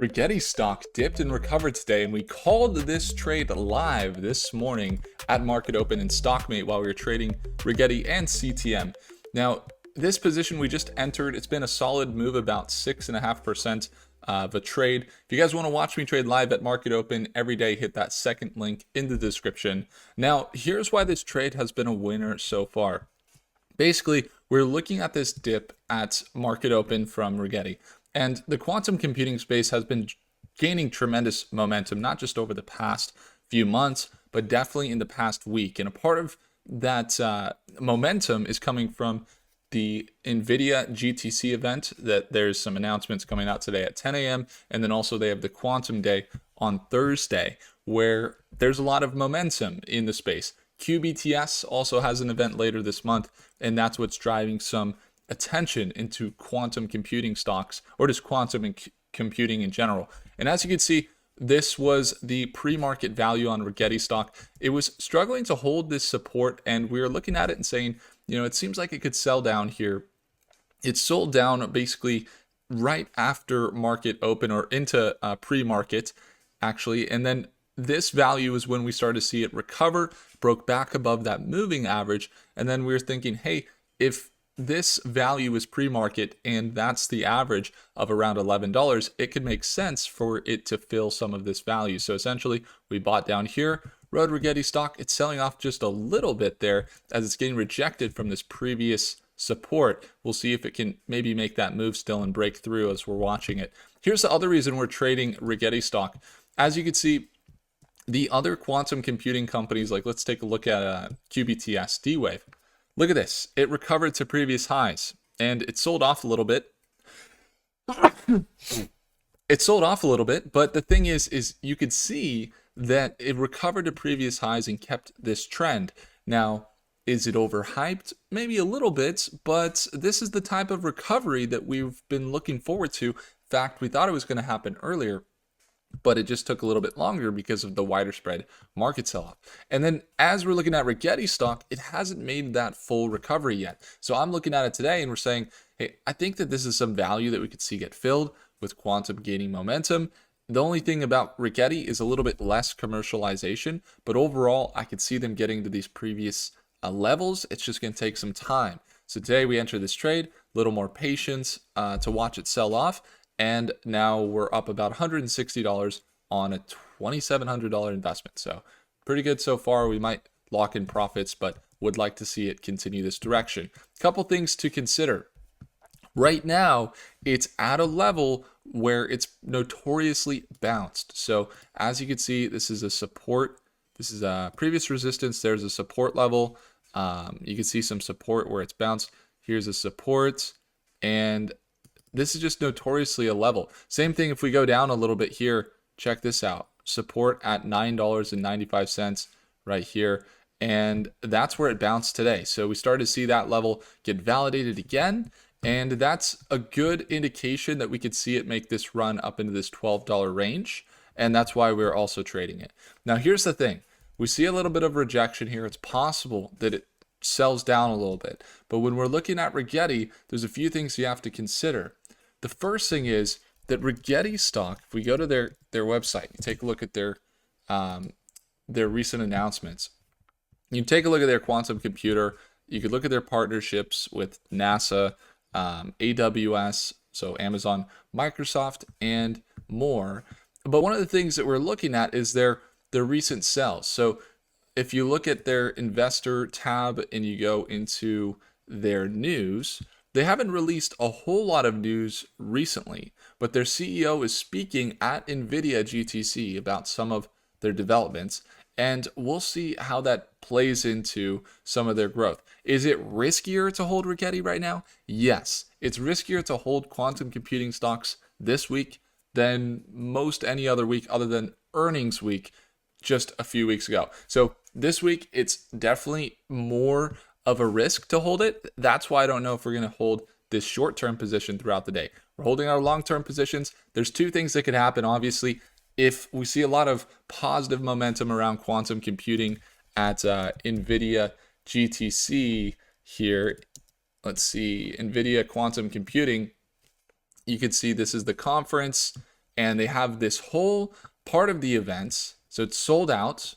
Rigetti stock dipped and recovered today, and we called this trade live this morning at market open in Stockmate while we were trading Rigetti and CTM. Now, this position we just entered, it's been a solid move, about 6.5% of a trade. If you guys want to watch me trade live at market open every day, hit that second link in the description. Now, here's why this trade has been a winner so far. Basically, we're looking at this dip at market open from Rigetti. And the quantum computing space has been gaining tremendous momentum, not just over the past few months, but definitely in the past week. And a part of that momentum is coming from the Nvidia GTC event, that there's some announcements coming out today at 10 a.m. And then also they have the Quantum Day on Thursday, where there's a lot of momentum in the space. QBTS also has an event later this month, and that's what's driving some attention into quantum computing stocks, or just quantum computing in general. And as you can see, this was the pre-market value on Rigetti stock. It was struggling to hold this support, and we were looking at it and saying, it seems like it could sell down here. It sold down basically right after market open, or into pre-market actually, and then this value is when we started to see it recover, broke back above that moving average, and then we were thinking, hey, if this value is pre-market and that's the average of around $11, it could make sense for it to fill some of this value. So essentially, we bought down here, rode Rigetti stock. It's selling off just a little bit there as it's getting rejected from this previous support. We'll see if it can maybe make that move still and break through as we're watching it. Here's the other reason we're trading Rigetti stock. As you can see, the other quantum computing companies, like let's take a look at QBTS, D-Wave. Look at this. It recovered to previous highs, and it sold off a little bit. It sold off a little bit, but the thing is you could see that it recovered to previous highs and kept this trend. Now, is it overhyped? Maybe a little bit, but this is the type of recovery that we've been looking forward to. In fact, we thought it was going to happen earlier, but it just took a little bit longer because of the wider spread market sell-off. And then as we're looking at Rigetti stock, it hasn't made that full recovery yet. So I'm looking at it today and we're saying, hey, I think that this is some value that we could see get filled with quantum gaining momentum. The only thing about Rigetti is a little bit less commercialization, but overall, I could see them getting to these previous levels. It's just going to take some time. So today we enter this trade, a little more patience to watch it sell off. And now we're up about $160 on a $2,700 investment. So pretty good so far. We might lock in profits, but would like to see it continue this direction. Couple things to consider. Right now, it's at a level where it's notoriously bounced. So as you can see, this is a support. This is a previous resistance. There's a support level. You can see some support where it's bounced. Here's a support, and this is just notoriously a level. Same thing if we go down a little bit here. Check this out. Support at $9.95 right here. And that's where it bounced today. So we started to see that level get validated again. And that's a good indication that we could see it make this run up into this $12 range. And that's why we're also trading it. Now, here's the thing. We see a little bit of rejection here. It's possible that it sells down a little bit. But when we're looking at Rigetti, there's a few things you have to consider. The first thing is that Rigetti stock, if we go to their website, you take a look at their recent announcements. You take a look at their quantum computer. You could look at their partnerships with NASA, AWS, so Amazon, Microsoft, and more. But one of the things that we're looking at is their recent sales. So if you look at their investor tab and you go into their news, they haven't released a whole lot of news recently, but their CEO is speaking at Nvidia GTC about some of their developments, and we'll see how that plays into some of their growth. Is it riskier to hold Rigetti right now? Yes, it's riskier to hold quantum computing stocks this week than most any other week other than earnings week just a few weeks ago. So this week, it's definitely more of a risk to hold it. That's why I don't know if we're going to hold this short-term position throughout the day. We're holding our long-term positions. There's two things that could happen. Obviously, if we see a lot of positive momentum around quantum computing at Nvidia GTC here, let's see, Nvidia quantum computing, you could see this is the conference. and they have this whole part of the events, so it's sold out.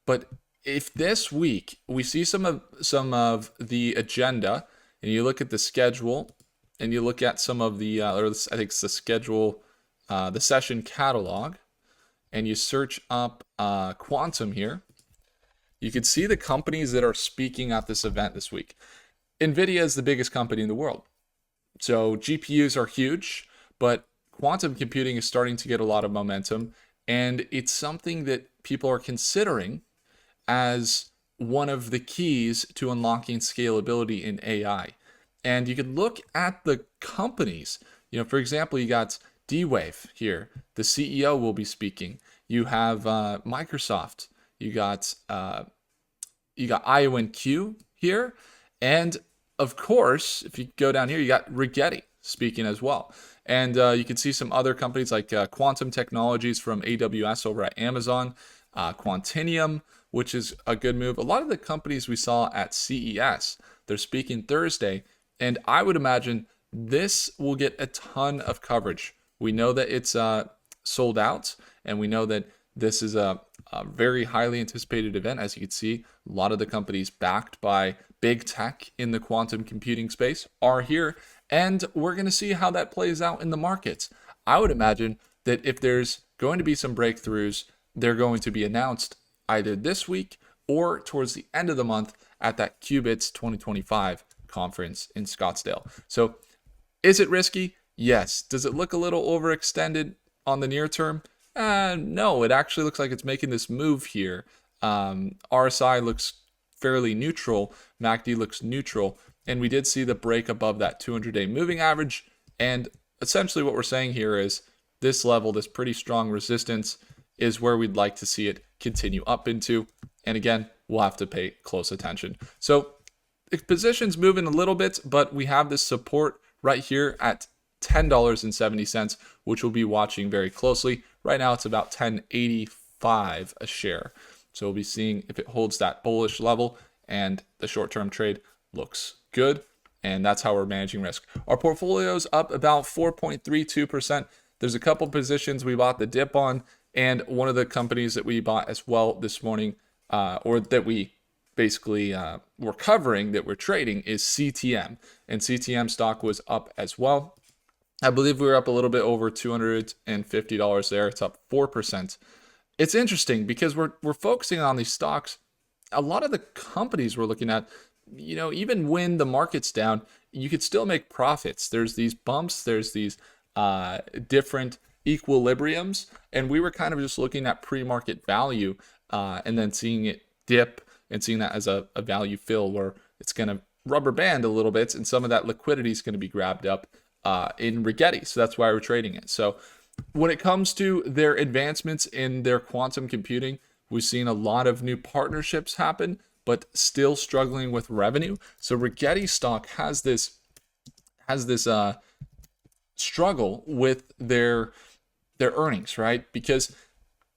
But if this week we see some of the agenda, and you look at the schedule, and you look at some of the, or I think it's the schedule, the session catalog, and you search up Quantum here, you can see the companies that are speaking at this event this week. Nvidia is the biggest company in the world. So GPUs are huge, but quantum computing is starting to get a lot of momentum, and it's something that people are considering as one of the keys to unlocking scalability in AI. And you could look at the companies. For example, you got D-Wave here. The CEO will be speaking. You have Microsoft. You got IONQ here, and of course, if you go down here, you got Rigetti speaking as well. And you can see some other companies like Quantum Technologies from AWS over at Amazon, Quantinium, which is a good move. A lot of the companies we saw at CES, they're speaking Thursday, and I would imagine this will get a ton of coverage. We know that it's sold out, and we know that this is a very highly anticipated event. As you can see, a lot of the companies backed by big tech in the quantum computing space are here, and we're going to see how that plays out in the markets. I would imagine that if there's going to be some breakthroughs, they're going to be announced either this week or towards the end of the month at that Qubits 2025 conference in Scottsdale. So is it risky? Yes. Does it look a little overextended on the near term? No, it actually looks like it's making this move here. RSI looks fairly neutral. MACD looks neutral. And we did see the break above that 200-day moving average. And essentially what we're saying here is this level, this pretty strong resistance, is where we'd like to see it continue up into. And again, we'll have to pay close attention. So the position's moving a little bit, but we have this support right here at $10.70, which we'll be watching very closely. Right now, it's about $10.85 a share. So we'll be seeing if it holds that bullish level, and the short-term trade looks good. And that's how we're managing risk. Our portfolio's up about 4.32%. There's a couple positions we bought the dip on, and one of the companies that we bought as well this morning, or that we basically were covering, that we're trading, is CTM. And CTM stock was up as well. I believe we were up a little bit over $250 there. It's up 4%. It's interesting because we're focusing on these stocks. A lot of the companies we're looking at, even when the market's down, you could still make profits. There's these bumps, there's these different equilibriums, and we were kind of just looking at pre-market value and then seeing it dip and seeing that as a value fill where it's going to rubber band a little bit, and some of that liquidity is going to be grabbed up in Rigetti. So that's why we're trading it. So when it comes to their advancements in their quantum computing, we've seen a lot of new partnerships happen, but still struggling with revenue. So Rigetti stock has this struggle with their earnings, right? Because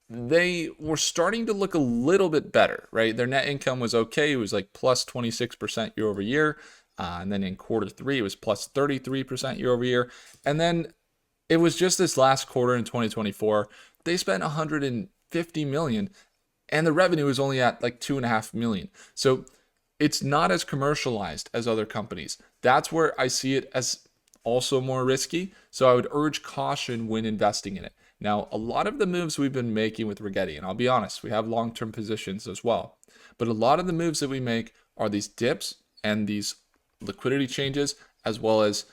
they were starting to look a little bit better, right? Their net income was okay. It was like plus 26% year over year. And then in quarter three, it was plus 33% year over year. And then it was just this last quarter in 2024, they spent $150 million, and the revenue is only at like $2.5 million. So it's not as commercialized as other companies. That's where I see it as also more risky. So I would urge caution when investing in it. Now, a lot of the moves we've been making with Rigetti, and I'll be honest, we have long-term positions as well, but a lot of the moves that we make are these dips and these liquidity changes, as well as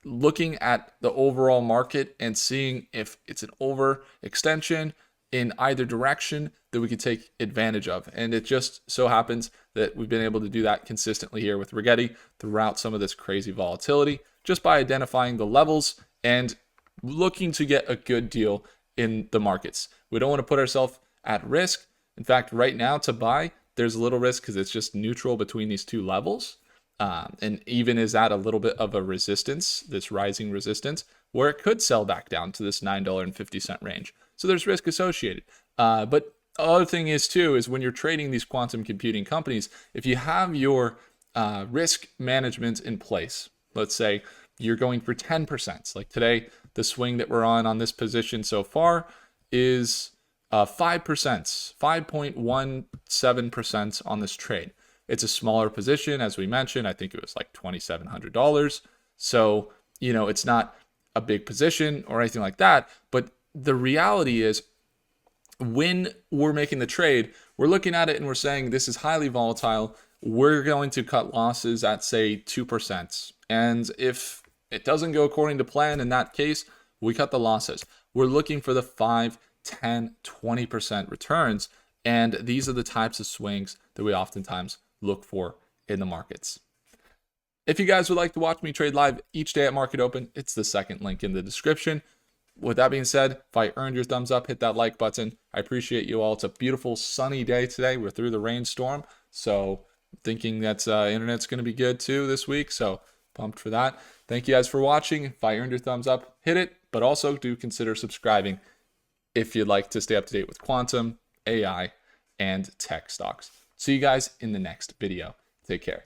looking at the overall market and seeing if it's an overextension in either direction that we could take advantage of. And it just so happens that we've been able to do that consistently here with Rigetti throughout some of this crazy volatility, just by identifying the levels and looking to get a good deal in the markets. We don't want to put ourselves at risk. In fact, right now to buy, there's a little risk because it's just neutral between these two levels. And even is at a little bit of a resistance, this rising resistance, where it could sell back down to this $9.50 range. So there's risk associated. But the other thing is too, is when you're trading these quantum computing companies, if you have your risk management in place, let's say you're going for 10%, like today, the swing that we're on this position so far is 5%, 5.17% on this trade. It's a smaller position, as we mentioned. I think it was like $2,700. So, it's not a big position or anything like that. But the reality is, when we're making the trade, we're looking at it and we're saying this is highly volatile. We're going to cut losses at, say, 2%. And if it doesn't go according to plan in that case, we cut the losses. We're looking for the 5, 10, 20% returns. And these are the types of swings that we oftentimes look for in the markets. If you guys would like to watch me trade live each day at market open, it's the second link in the description. With that being said, if I earned your thumbs up, hit that like button. I appreciate you all. It's a beautiful sunny day today. We're through the rainstorm. So I'm thinking that internet's going to be good too this week. So pumped for that. Thank you guys for watching. If I earned your thumbs up, hit it. But also do consider subscribing if you'd like to stay up to date with quantum, AI, and tech stocks. See you guys in the next video. Take care.